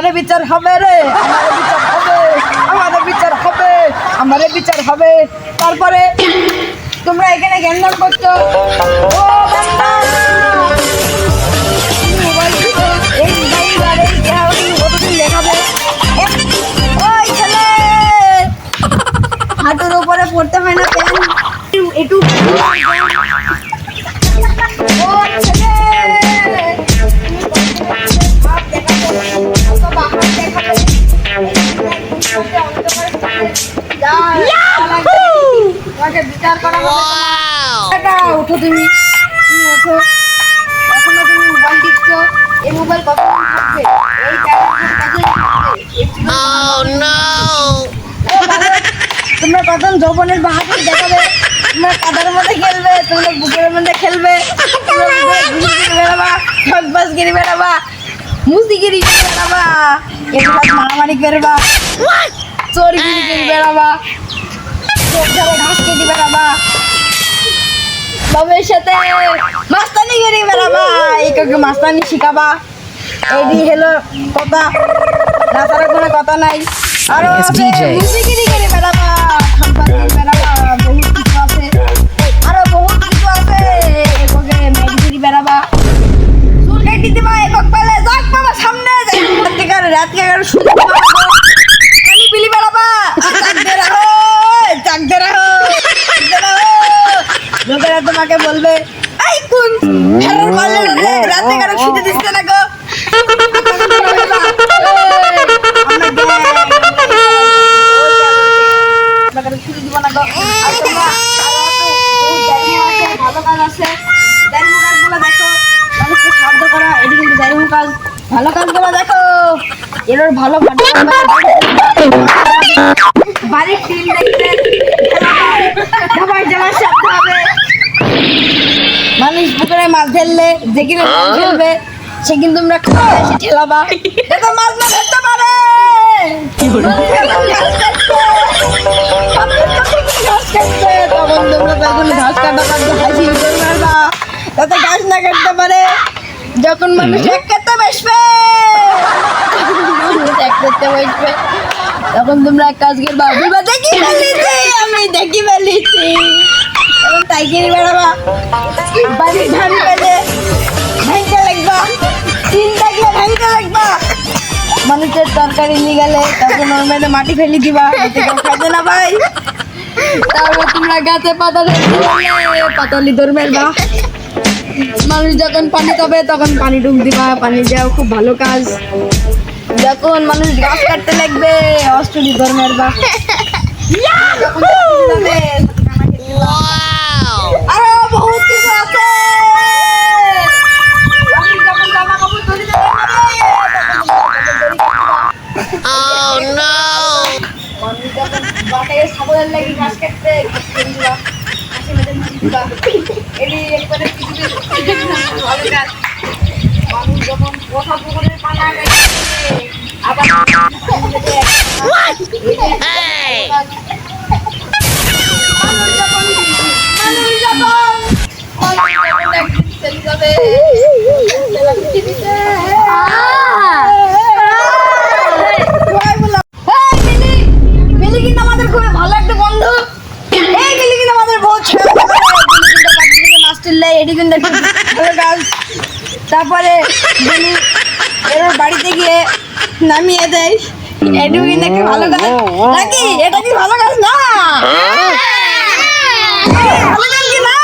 আমাদের বিচার হবে রে, আমাদের বিচার হবে, আমাদের বিচার হবে। তারপরে তোমরা এখানে জ্ঞান করছো, ও বাবা হাঁটুর উপরে পড়তে হয় না প্যান একটু বিচার করা উঠো তুমি ওঠো। এখনো তুমি মোবাইল টিপছো, এই মোবাইল কত থাকবে? তোমরা প্রথম যৌবনের বাহাদুর দেখাবে, তোমরা কাদার মধ্যে খেলবে, তোমরা বুকের মধ্যে খেলবে, বেড়াবা, ঠকবাজগিরি বেড়াবা, মুসিগিরি বেড়াবা, এগুলো মারামারি করবা, চোরগিরি করে বেড়াবা, ঘাস কেটে বেড়াবা, বাবার সাথে মাস্তানি করে বেড়াবা, একে মাস্তানি শিখাবা। এই হলো কথা, না ছাড়া কোনো কথা নাই। আরো মুসিগিরি করে বেড়াবা, বেড়াবা, বহুত কিছু আছে, আরো বহুত কিছু আছে। একে মেডিগিরি বেড়াবা, চুল কেটে দিবা, একক পেলে যাক বাবা সামনে রাত শুনে খালি বিলি বেড়াবা, জাগতে রাখো। লোকেরা তোমাকে বলবে এই কোন ফেরার মারলে রাতে কারো শুতে দিচ্ছে না গো, শুতে দিব না গো। ভালো কাজ আছে, দারিমু কাজগুলো দেখো, মানুষকে সাহায্য করা, এটি কিন্তু দারিমু কাজ। ভালো কাজগুলো দেখো, এর ভালো বাড়ির টিম দেখতে হবে। মানুষ পুকুরে মাছ ধরলে যে কিনা মাছ ধরবে সে কিন্তু তোমরা খাওয়া এসে ঠেলাবা, এটা মাছ না ধরতে পারে। তখন তোমরা তখন ঘাস কাটা হাসি মারবা, যাতে ঘাস না কাটতে পারে। যখন মানুষ এক করতে বসবে, তখন তোমরা এক কাজ করবা, বলবা দেখি ফেলেছি, আমি দেখি ফেলেছি। তখন টাইগিরি বেড়াবা, বাড়ির ধান পেলে ভাঙতে লাগবা, চিন্তা গিয়ে ভাঙতে লাগবা। মানুষের তরকারি নিয়ে গেলে তখন ওর মধ্যে মাটি ফেলে দিবা, খাইতে না ভাই। তারপর তোমরা গাছে পাতালি ধরবে বা মানুষ যখন পানি খাবে তখন পানি ডুব দিবা, পানি দেওয়া খুব ভালো কাজ। যখন মানুষ গাছ কাটতে লাগবে অষ্টরী ধর্মের বা আরো বহুত কিছু আছে। ছাগলের লাগি গাছ কাটতে ভালো কাজ। মানুষ যখন পোষা পুকুরের পানা আবার আমাদের খুবই ভালো একটা বন্ধু, এই বিলি কিন্তু আমাদের বহুত এটি কিন্তু ভালো কাজ। তারপরে এর বাড়িতে গিয়ে নামিয়ে দেয়, এটিও কিন্তু একটা ভালো কাজ নাকি? এটা কি ভালো কাজ না? ভালো কাজ কি না?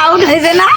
আউট হয়েছে না?